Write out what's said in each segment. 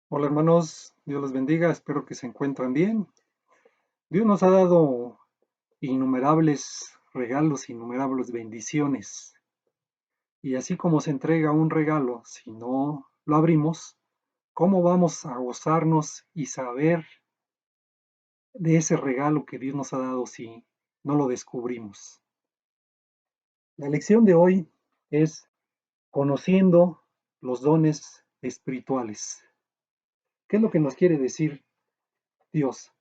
Hola hermanos, Dios los bendiga, espero que se encuentren bien. Dios nos ha dado innumerables regalos, innumerables bendiciones. Y así como se entrega un regalo, si no lo abrimos, ¿cómo vamos a gozarnos y saber de ese regalo que Dios nos ha dado si no lo descubrimos? La lección de hoy es conociendo los dones espirituales. ¿Qué es lo que nos quiere decir Dios?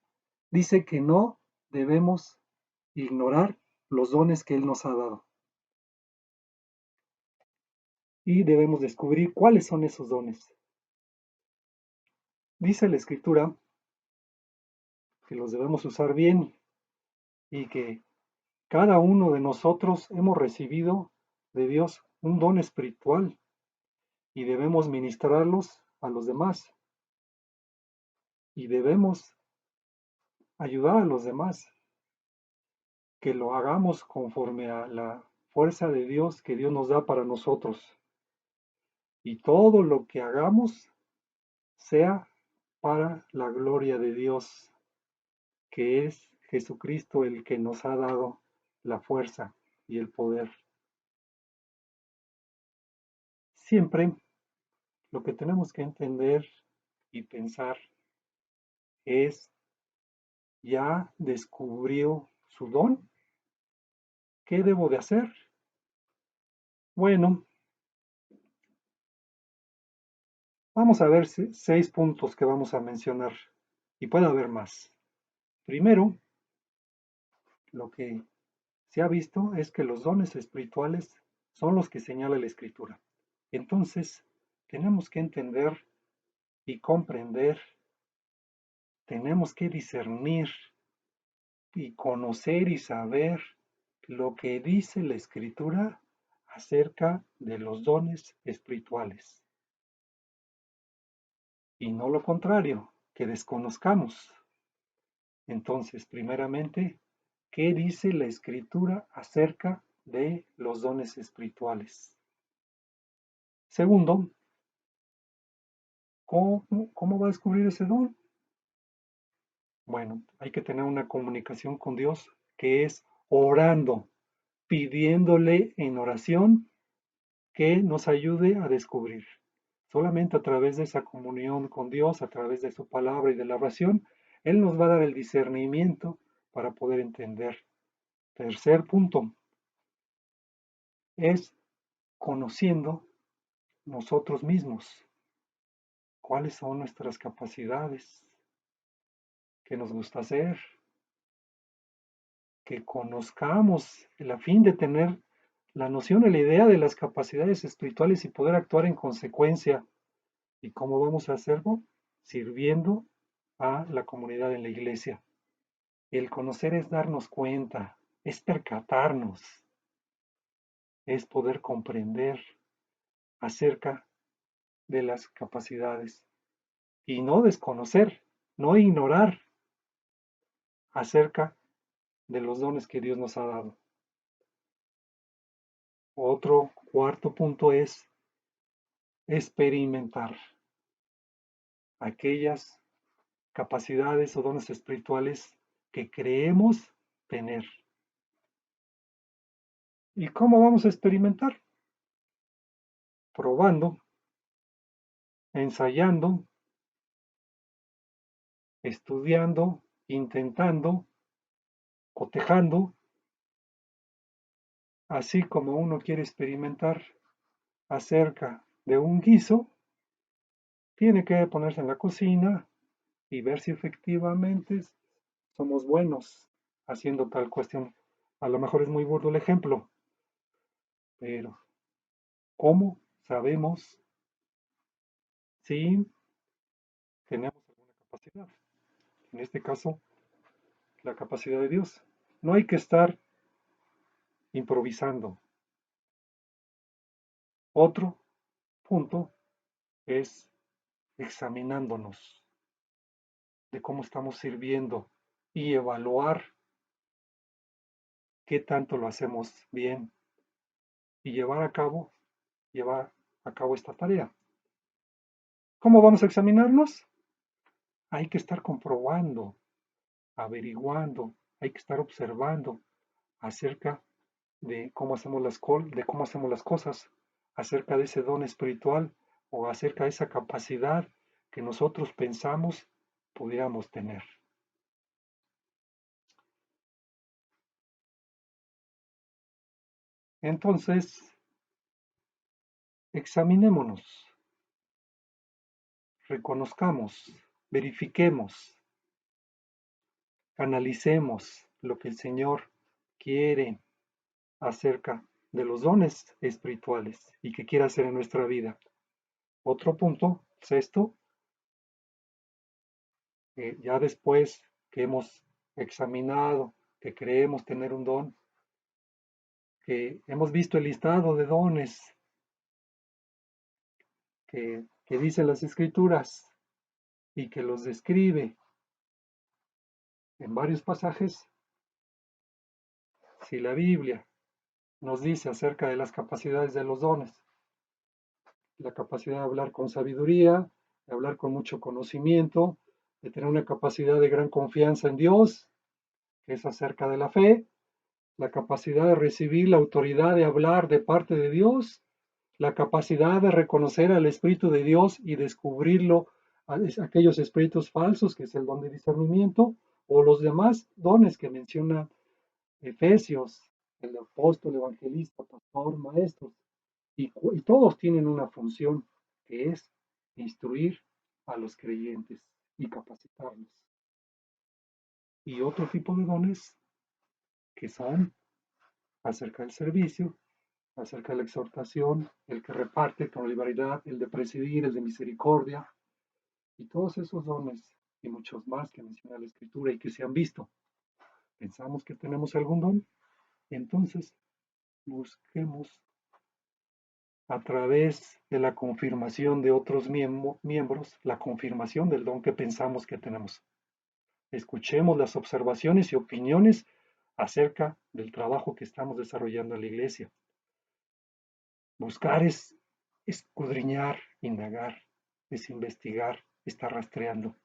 Dice que no debemos ignorar los dones que Él nos ha dado y debemos descubrir cuáles son esos dones. Dice la Escritura que los debemos usar bien y que cada uno de nosotros hemos recibido de Dios un don espiritual y debemos ministrarlos a los demás y debemos ayudar a los demás, que lo hagamos conforme a la fuerza de Dios que Dios nos da para nosotros. Y todo lo que hagamos sea para la gloria de Dios, que es Jesucristo el que nos ha dado la fuerza y el poder. Siempre lo que tenemos que entender y pensar es, ¿ya descubrió su don? ¿Qué debo de hacer? Bueno, vamos a ver 6 puntos que vamos a mencionar y puede haber más. Primero, lo que se ha visto es que los dones espirituales son los que señala la Escritura. Entonces, tenemos que entender y comprender, tenemos que discernir y conocer y saber lo que dice la Escritura acerca de los dones espirituales. Y no lo contrario, que desconozcamos. Entonces, primeramente, ¿qué dice la Escritura acerca de los dones espirituales? Segundo, ¿cómo va a descubrir ese don? Bueno, hay que tener una comunicación con Dios que es orando, pidiéndole en oración que nos ayude a descubrir. Solamente a través de esa comunión con Dios, a través de su palabra y de la oración, Él nos va a dar el discernimiento para poder entender. Tercer punto es conociendo nosotros mismos cuáles son nuestras capacidades, qué nos gusta hacer, que conozcamos el fin de tener la noción y la idea de las capacidades espirituales y poder actuar en consecuencia. ¿Y cómo vamos a hacerlo? Sirviendo a la comunidad en la iglesia. El conocer es darnos cuenta, es percatarnos, es poder comprender acerca de las capacidades y no desconocer, no ignorar acerca de los dones que Dios nos ha dado. Otro cuarto punto es experimentar aquellas capacidades o dones espirituales que creemos tener. ¿Y cómo vamos a experimentar? Probando, ensayando, estudiando, intentando, cotejando, así como uno quiere experimentar acerca de un guiso, tiene que ponerse en la cocina y ver si efectivamente somos buenos haciendo tal cuestión. A lo mejor es muy burdo el ejemplo, pero ¿cómo sabemos si tenemos alguna capacidad? En este caso, la capacidad de Dios. No hay que estar improvisando. Otro punto es examinándonos de cómo estamos sirviendo y evaluar qué tanto lo hacemos bien y llevar a cabo esta tarea. ¿Cómo vamos a examinarnos? Hay que estar comprobando, averiguando, hay que estar observando acerca de cómo hacemos las cosas, acerca de ese don espiritual o acerca de esa capacidad que nosotros pensamos pudiéramos tener. Entonces, examinémonos, reconozcamos, verifiquemos, analicemos lo que el Señor quiere acerca de los dones espirituales y que quiere hacer en nuestra vida. Otro punto, sexto, ya después que hemos examinado, que creemos tener un don, que hemos visto el listado de dones que dicen las escrituras y que los describe en varios pasajes, si la Biblia nos dice acerca de las capacidades de los dones, la capacidad de hablar con sabiduría, de hablar con mucho conocimiento, de tener una capacidad de gran confianza en Dios, que es acerca de la fe, la capacidad de recibir la autoridad de hablar de parte de Dios, la capacidad de reconocer al Espíritu de Dios y descubrirlo, a aquellos espíritus falsos, que es el don de discernimiento, o los demás dones que menciona Efesios, el apóstol, evangelista, pastor, maestro, y todos tienen una función que es instruir a los creyentes y capacitarlos. Y otro tipo de dones que son acerca del servicio, acerca de la exhortación, el que reparte con liberalidad, el de presidir, el de misericordia, y todos esos dones y muchos más que menciona la Escritura y que se han visto. ¿Pensamos que tenemos algún don? Entonces busquemos a través de la confirmación de otros miembros, la confirmación del don que pensamos que tenemos. Escuchemos las observaciones y opiniones acerca del trabajo que estamos desarrollando en la iglesia. Buscar es escudriñar, indagar, es investigar, estar rastreando,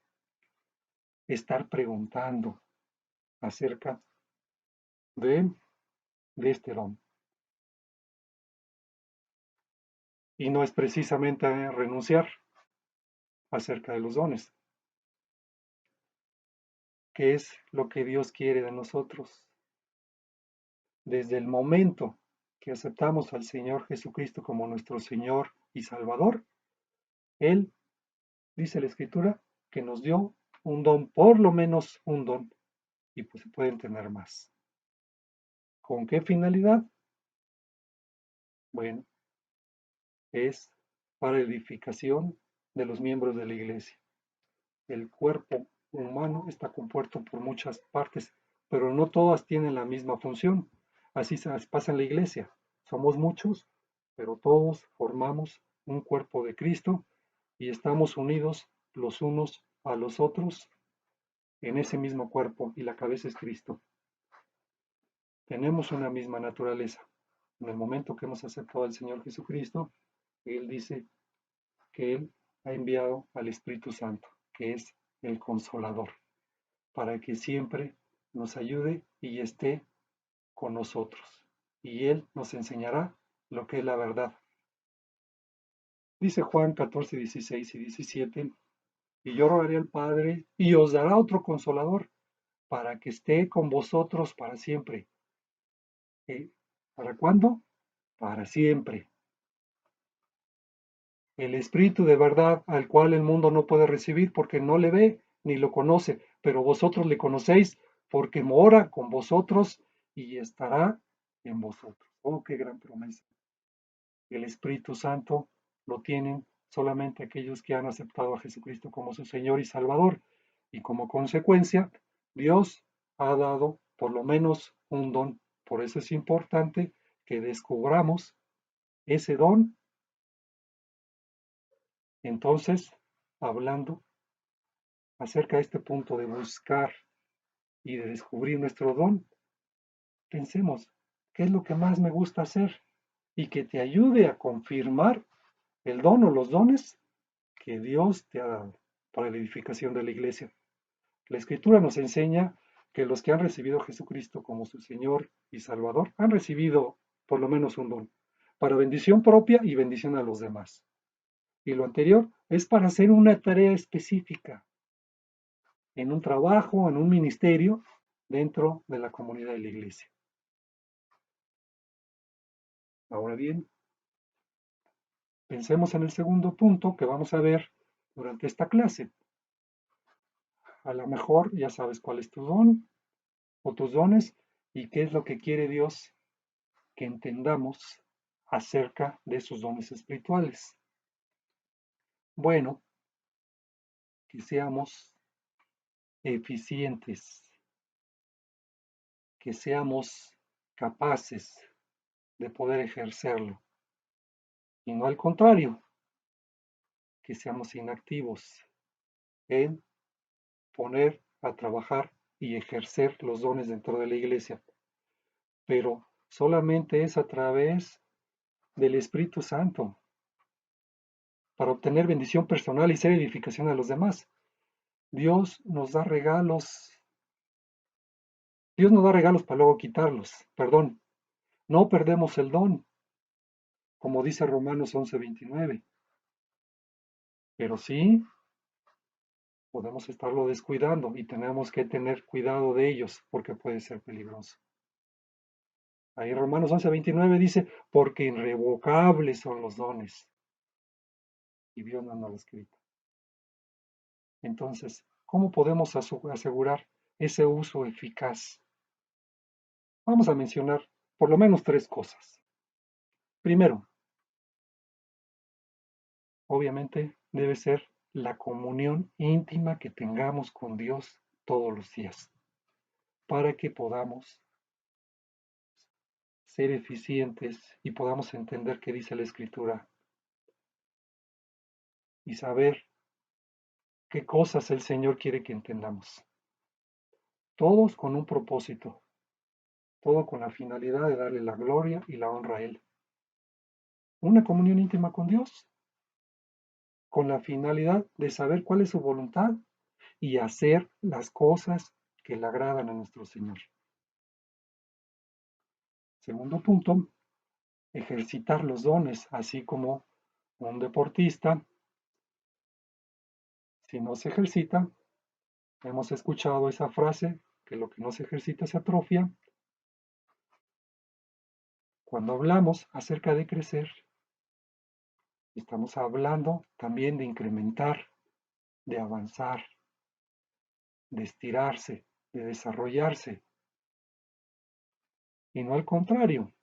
estar preguntando acerca de, de este don. Y no es precisamente renunciar acerca de los dones, que es lo que Dios quiere de nosotros. Desde el momento que aceptamos al Señor Jesucristo como nuestro Señor y Salvador, Él, dice la Escritura, que nos dio un don, por lo menos un don, y pues se pueden tener más. ¿Con qué finalidad? Bueno, es para edificación de los miembros de la iglesia. El cuerpo humano está compuesto por muchas partes, pero no todas tienen la misma función. Así se pasa en la iglesia. Somos muchos, pero todos formamos un cuerpo de Cristo y estamos unidos los unos a los otros en ese mismo cuerpo y la cabeza es Cristo. Tenemos una misma naturaleza. En el momento que hemos aceptado al Señor Jesucristo, Él dice que Él ha enviado al Espíritu Santo, que es el Consolador, para que siempre nos ayude y esté con nosotros. Y Él nos enseñará lo que es la verdad. Dice Juan 14, 16 y 17, y yo rogaré al Padre y os dará otro Consolador para que esté con vosotros para siempre. ¿Para cuándo? Para siempre. El Espíritu de verdad al cual el mundo no puede recibir porque no le ve ni lo conoce, pero vosotros le conocéis porque mora con vosotros y estará en vosotros. Oh, qué gran promesa. El Espíritu Santo lo tienen solamente aquellos que han aceptado a Jesucristo como su Señor y Salvador. Y como consecuencia, Dios ha dado por lo menos un don. Por eso es importante que descubramos ese don. Entonces, hablando acerca de este punto de buscar y de descubrir nuestro don, pensemos, ¿qué es lo que más me gusta hacer? Y que te ayude a confirmar el don o los dones que Dios te ha dado para la edificación de la iglesia. La Escritura nos enseña que los que han recibido a Jesucristo como su Señor y Salvador han recibido por lo menos un don, para bendición propia y bendición a los demás. Y lo anterior es para hacer una tarea específica, en un trabajo, en un ministerio, dentro de la comunidad de la iglesia. Ahora bien, pensemos en el segundo punto que vamos a ver durante esta clase. A lo mejor ya sabes cuál es tu don o tus dones y qué es lo que quiere Dios que entendamos acerca de sus dones espirituales. Bueno, que seamos eficientes, que seamos capaces de poder ejercerlo y no al contrario, que seamos inactivos en poner a trabajar y ejercer los dones dentro de la iglesia, pero solamente es a través del Espíritu Santo para obtener bendición personal y ser edificación a los demás. Dios nos da regalos, Dios nos da regalos para luego quitarlos, perdón, no perdemos el don, como dice Romanos 11:29, pero sí podemos estarlo descuidando y tenemos que tener cuidado de ellos porque puede ser peligroso. Ahí Romanos 11:29 dice, porque irrevocables son los dones. Y Dios no nos lo ha escrito. Entonces, ¿cómo podemos asegurar ese uso eficaz? Vamos a mencionar por lo menos 3 cosas. Primero, obviamente debe ser la comunión íntima que tengamos con Dios todos los días, para que podamos ser eficientes y podamos entender qué dice la Escritura y saber qué cosas el Señor quiere que entendamos. Todos con un propósito, todo con la finalidad de darle la gloria y la honra a Él. Una comunión íntima con Dios, con la finalidad de saber cuál es su voluntad y hacer las cosas que le agradan a nuestro Señor. Segundo punto, ejercitar los dones, así como un deportista, si no se ejercita, hemos escuchado esa frase, que lo que no se ejercita se atrofia. Cuando hablamos acerca de crecer, estamos hablando también de incrementar, de avanzar, de estirarse, de desarrollarse, y no al contrario,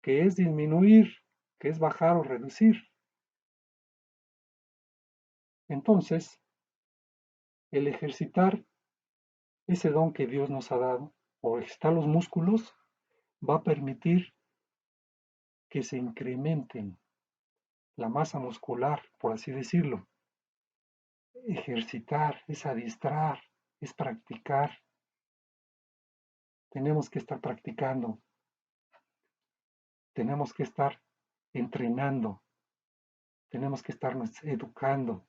que es disminuir, que es bajar o reducir. Entonces, el ejercitar ese don que Dios nos ha dado, o ejercitar los músculos, va a permitir que se incrementen la masa muscular, por así decirlo. Ejercitar es adiestrar, es practicar. Tenemos que estar practicando, tenemos que estar entrenando, tenemos que estarnos educando,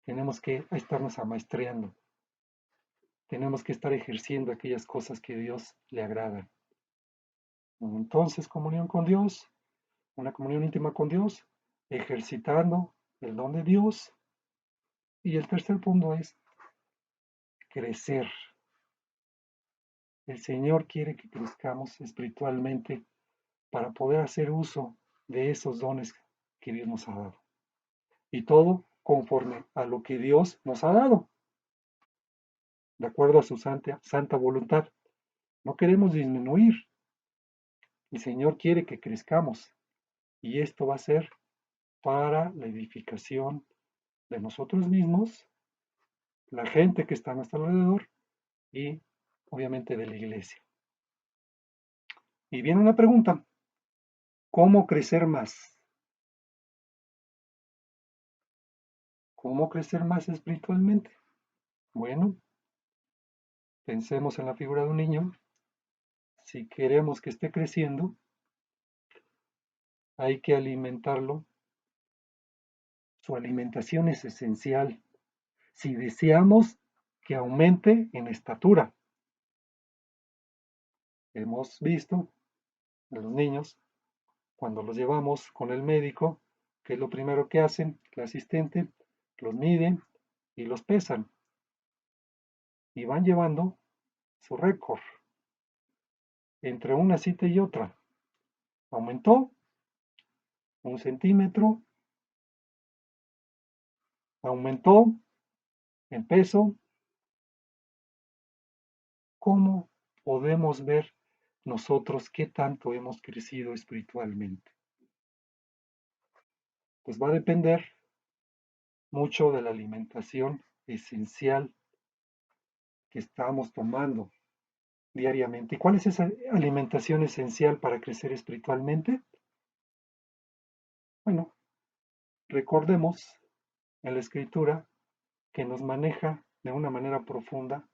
tenemos que estarnos amaestreando, tenemos que estar ejerciendo aquellas cosas que a Dios le agradan. Entonces, comunión con Dios, una comunión íntima con Dios, ejercitando el don de Dios. Y el tercer punto es crecer. El Señor quiere que crezcamos espiritualmente para poder hacer uso de esos dones que Dios nos ha dado. Y todo conforme a lo que Dios nos ha dado, de acuerdo a su santa voluntad. No queremos disminuir. El Señor quiere que crezcamos. Y esto va a ser para la edificación de nosotros mismos, la gente que está a nuestro alrededor y obviamente de la iglesia. Y viene una pregunta, ¿cómo crecer más? ¿Cómo crecer más espiritualmente? Bueno, pensemos en la figura de un niño. Si queremos que esté creciendo, hay que alimentarlo Su alimentación es esencial si deseamos que aumente en estatura. Hemos visto a los niños, cuando los llevamos con el médico, que es lo primero que hacen, el asistente, los miden y los pesan y van llevando su récord entre una cita y otra. Aumentó 1 centímetro, aumentó en peso. ¿Cómo podemos ver nosotros qué tanto hemos crecido espiritualmente? Pues va a depender mucho de la alimentación esencial que estamos tomando diariamente. ¿Y cuál es esa alimentación esencial para crecer espiritualmente? Bueno, recordemos en la escritura que nos maneja de una manera profunda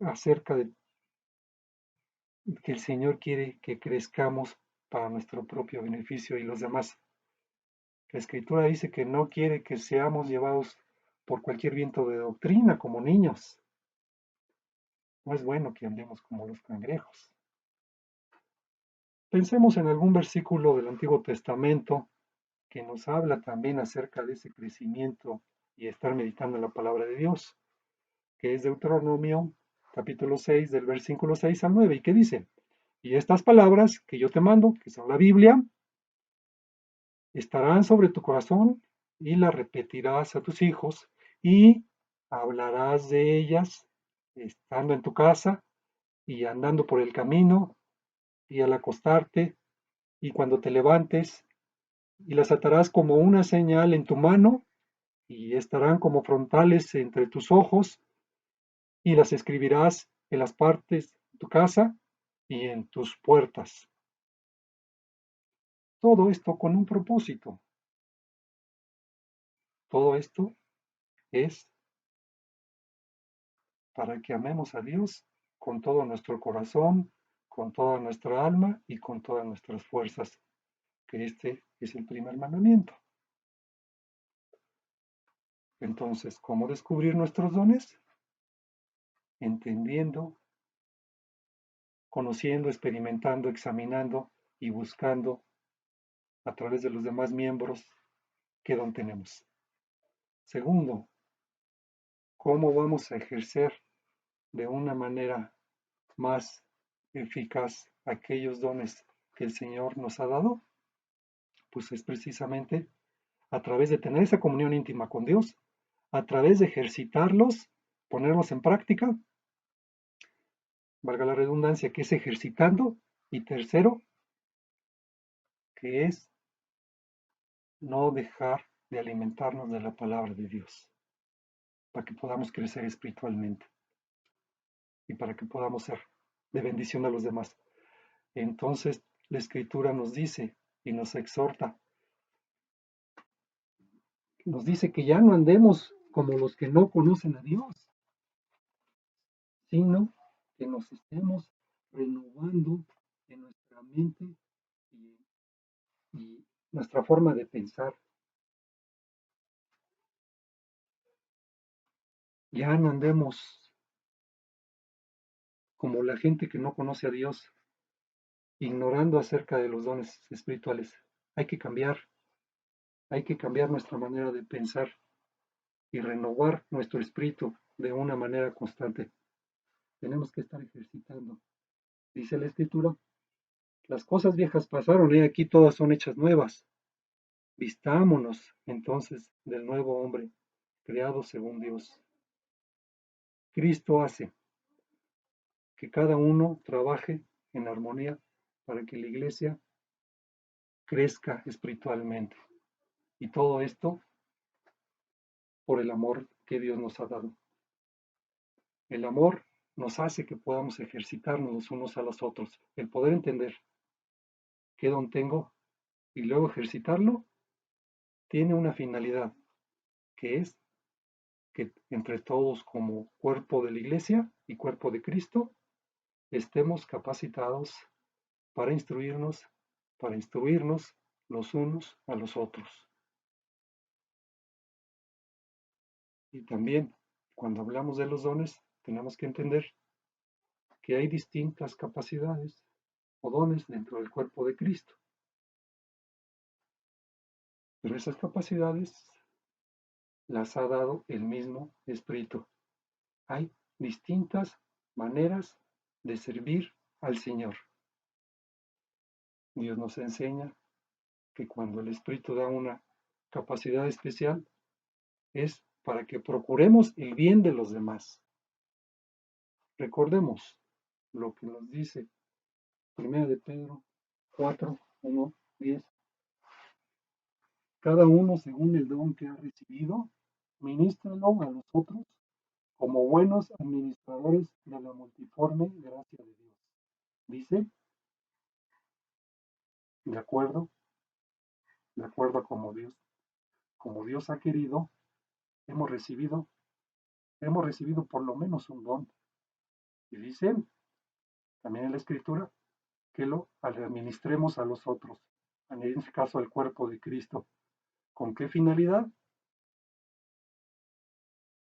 acerca de que el Señor quiere que crezcamos para nuestro propio beneficio y los demás. La escritura dice que no quiere que seamos llevados por cualquier viento de doctrina como niños. No es bueno que andemos como los cangrejos. Pensemos en algún versículo del Antiguo Testamento que nos habla también acerca de ese crecimiento y estar meditando en la palabra de Dios, que es Deuteronomio capítulo 6 del versículo 6 al 9, y que dice, y estas palabras que yo te mando, que son la Biblia, estarán sobre tu corazón y las repetirás a tus hijos y hablarás de ellas estando en tu casa y andando por el camino y al acostarte y cuando te levantes y las atarás como una señal en tu mano y estarán como frontales entre tus ojos y las escribirás en las partes de tu casa y en tus puertas. Todo esto con un propósito. Todo esto es para que amemos a Dios con todo nuestro corazón, con toda nuestra alma y con todas nuestras fuerzas, que este es el primer mandamiento. Entonces, ¿cómo descubrir nuestros dones? Entendiendo, conociendo, experimentando, examinando y buscando a través de los demás miembros qué don tenemos. Segundo, ¿cómo vamos a ejercer de una manera más eficaz aquellos dones que el Señor nos ha dado? Pues es precisamente a través de tener esa comunión íntima con Dios, a través de ejercitarlos, ponerlos en práctica, valga la redundancia, que es ejercitando, y tercero, que es no dejar de alimentarnos de la palabra de Dios, para que podamos crecer espiritualmente y para que podamos ser de bendición a los demás. Entonces, la escritura nos dice y nos exhorta, nos dice que ya no andemos como los que no conocen a Dios, sino que nos estemos renovando en nuestra mente y, y nuestra forma de pensar. Ya no andemos como la gente que no conoce a Dios, ignorando acerca de los dones espirituales. Hay que cambiar nuestra manera de pensar y renovar nuestro espíritu de una manera constante. Tenemos que estar ejercitando. Dice la escritura, las cosas viejas pasaron y aquí todas son hechas nuevas. Vistámonos entonces del nuevo hombre, creado según Dios. Cristo hace que cada uno trabaje en armonía para que la iglesia crezca espiritualmente. Y todo esto por el amor que Dios nos ha dado. El amor nos hace que podamos ejercitarnos los unos a los otros. El poder entender qué don tengo y luego ejercitarlo tiene una finalidad, que es que entre todos como cuerpo de la iglesia y cuerpo de Cristo estemos capacitados para instruirnos los unos a los otros. Y también, cuando hablamos de los dones, tenemos que entender que hay distintas capacidades o dones dentro del cuerpo de Cristo. Pero esas capacidades las ha dado el mismo Espíritu. Hay distintas maneras de servir al Señor. Dios nos enseña que cuando el Espíritu da una capacidad especial es para que procuremos el bien de los demás. Recordemos lo que nos dice 1 de Pedro 4, 1, 10. Cada uno según el don que ha recibido, ministrelo a los otros como buenos administradores de la multiforme gracia de Dios. Dice, de acuerdo a como Dios ha querido, hemos recibido por lo menos un don. Y dice también en la Escritura que lo administremos a los otros, en este caso al cuerpo de Cristo. ¿Con qué finalidad?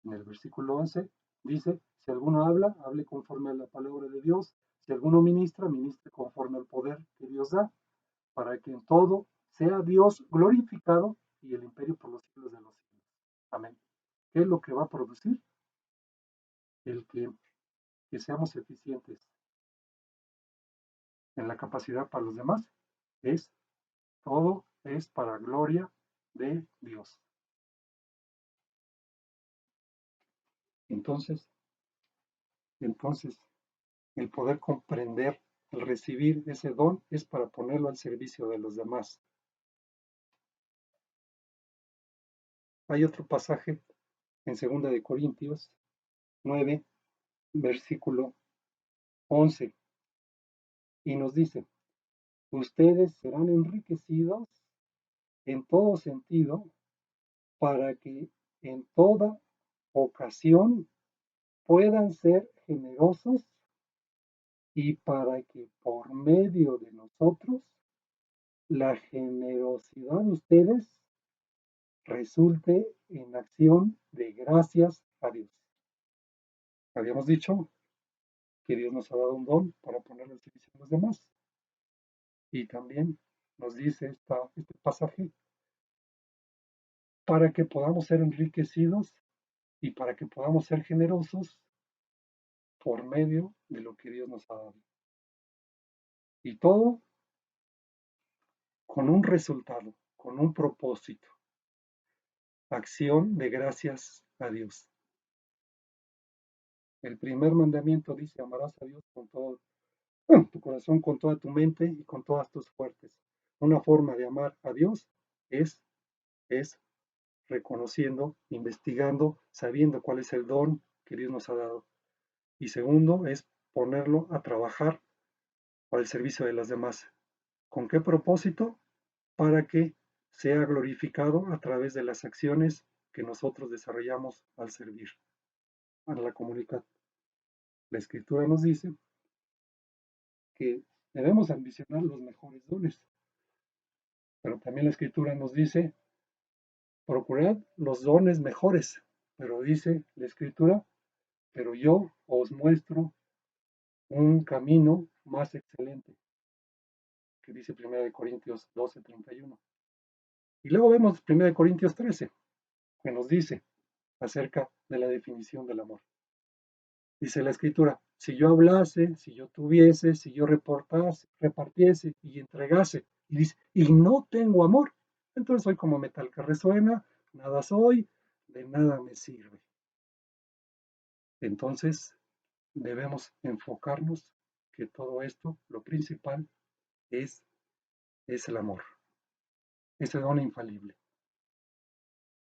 En el versículo 11 dice, si alguno habla, hable conforme a la palabra de Dios. Si alguno ministra, ministre conforme al poder que Dios da, para que en todo sea Dios glorificado y el imperio por los siglos de los siglos. Amén. ¿Qué es lo que va a producir? El que seamos eficientes en la capacidad para los demás. Todo es para gloria de Dios. Entonces, el poder comprender, el recibir ese don es para ponerlo al servicio de los demás. Hay otro pasaje en 2 de Corintios 9, versículo 11, y nos dice, ustedes serán enriquecidos en todo sentido para que en toda ocasión puedan ser generosos y para que por medio de nosotros la generosidad de ustedes resulte en acción de gracias a Dios. Habíamos dicho que Dios nos ha dado un don para ponerlo al servicio de los demás. Y también nos dice este pasaje para que podamos ser enriquecidos y para que podamos ser generosos por medio de lo que Dios nos ha dado. Y todo con un resultado, con un propósito. Acción de gracias a Dios. El primer mandamiento dice, amarás a Dios con todo tu corazón, con toda tu mente y con todas tus fuerzas. Una forma de amar a Dios es reconociendo, investigando, sabiendo cuál es el don que Dios nos ha dado. Y segundo es ponerlo a trabajar para el servicio de las demás. ¿Con qué propósito? Para que sea glorificado a través de las acciones que nosotros desarrollamos al servir a la comunidad. La Escritura nos dice que debemos ambicionar los mejores dones, pero también la Escritura nos dice, procurad los dones mejores, pero dice la Escritura, pero yo os muestro un camino más excelente, que dice 1 Corintios 12:31. Y luego vemos 1 Corintios 13, que nos dice acerca de la definición del amor. Dice la Escritura, si yo hablase, si yo tuviese, si yo repartiese y entregase, y dice, y no tengo amor, entonces soy como metal que resuena, nada soy, de nada me sirve. Entonces debemos enfocarnos que todo esto, lo principal, es el amor, ese don infalible.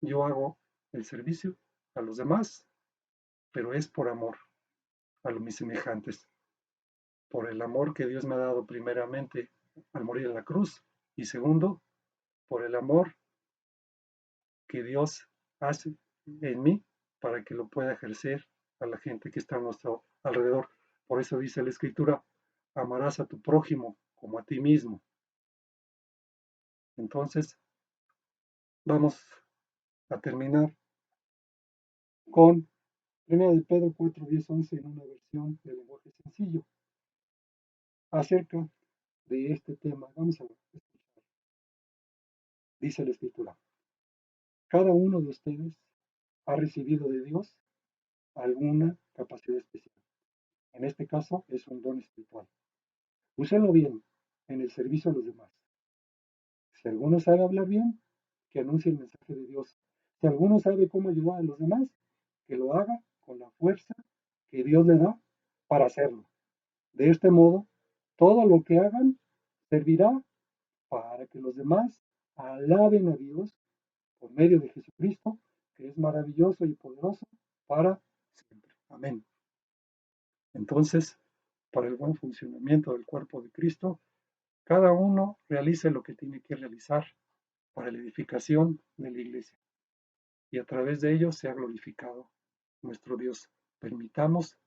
Yo hago el servicio a los demás, pero es por amor a mis semejantes, por el amor que Dios me ha dado primeramente al morir en la cruz y segundo, por el amor que Dios hace en mí para que lo pueda ejercer a la gente que está a nuestro alrededor. Por eso dice la Escritura, amarás a tu prójimo como a ti mismo. Entonces, vamos a terminar con 1 de Pedro 4, 10, 11 en una versión de lenguaje sencillo acerca de este tema. Vamos a escuchar. Dice la Escritura: cada uno de ustedes ha recibido de Dios alguna capacidad especial. En este caso es un don espiritual. Úselo bien en el servicio a los demás. Si alguno sabe hablar bien, que anuncie el mensaje de Dios. Si alguno sabe cómo ayudar a los demás, que lo haga con la fuerza que Dios le da para hacerlo. De este modo, todo lo que hagan servirá para que los demás alaben a Dios por medio de Jesucristo, que es maravilloso y poderoso para siempre. Amén. Entonces, para el buen funcionamiento del cuerpo de Cristo, cada uno realice lo que tiene que realizar para la edificación de la iglesia, y a través de ello sea glorificado nuestro Dios. Permitamos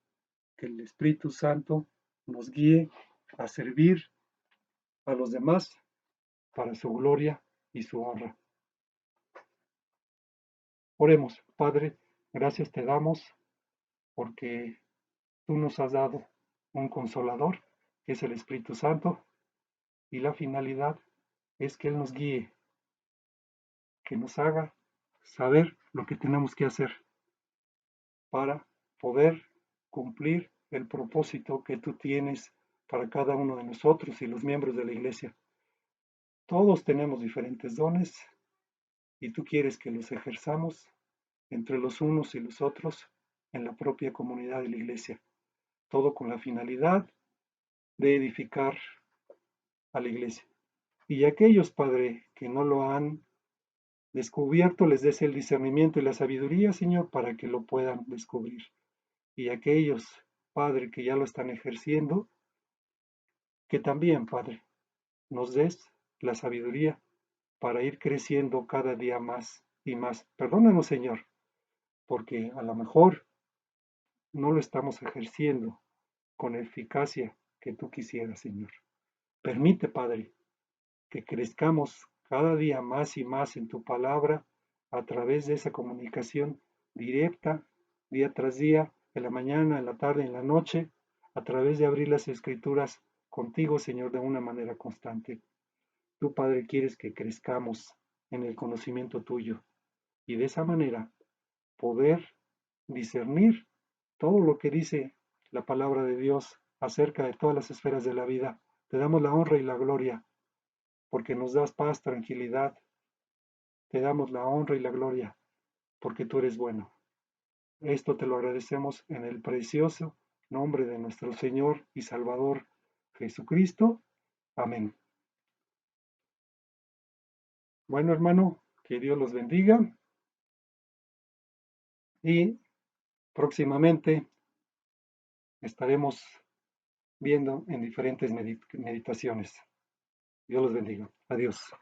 que el Espíritu Santo nos guíe a servir a los demás para su gloria y su honra. Oremos. Padre, gracias te damos porque tú nos has dado un consolador, que es el Espíritu Santo, y la finalidad es que Él nos guíe, que nos haga saber lo que tenemos que hacer para poder cumplir el propósito que tú tienes para cada uno de nosotros y los miembros de la iglesia. Todos tenemos diferentes dones y tú quieres que los ejerzamos entre los unos y los otros en la propia comunidad de la iglesia. Todo con la finalidad de edificar a la iglesia. Y aquellos, Padre, que no lo han descubierto, les des el discernimiento y la sabiduría, Señor, para que lo puedan descubrir. Y aquellos, Padre, que ya lo están ejerciendo, que también, Padre, nos des la sabiduría para ir creciendo cada día más y más. Perdónanos, Señor, porque a lo mejor no lo estamos ejerciendo con eficacia que tú quisieras, Señor. Permite, Padre, que crezcamos cada día más y más en tu palabra a través de esa comunicación directa, día tras día, en la mañana, en la tarde, en la noche, a través de abrir las escrituras contigo, Señor, de una manera constante. Tú, Padre, quieres que crezcamos en el conocimiento tuyo y de esa manera poder discernir todo lo que dice la palabra de Dios acerca de todas las esferas de la vida. Te damos la honra y la gloria porque nos das paz, tranquilidad. Te damos la honra y la gloria porque tú eres bueno. Esto te lo agradecemos en el precioso nombre de nuestro Señor y Salvador Jesucristo. Amén. Bueno, hermano, que Dios los bendiga y próximamente estaremos viendo en diferentes meditaciones. Dios los bendiga. Adiós.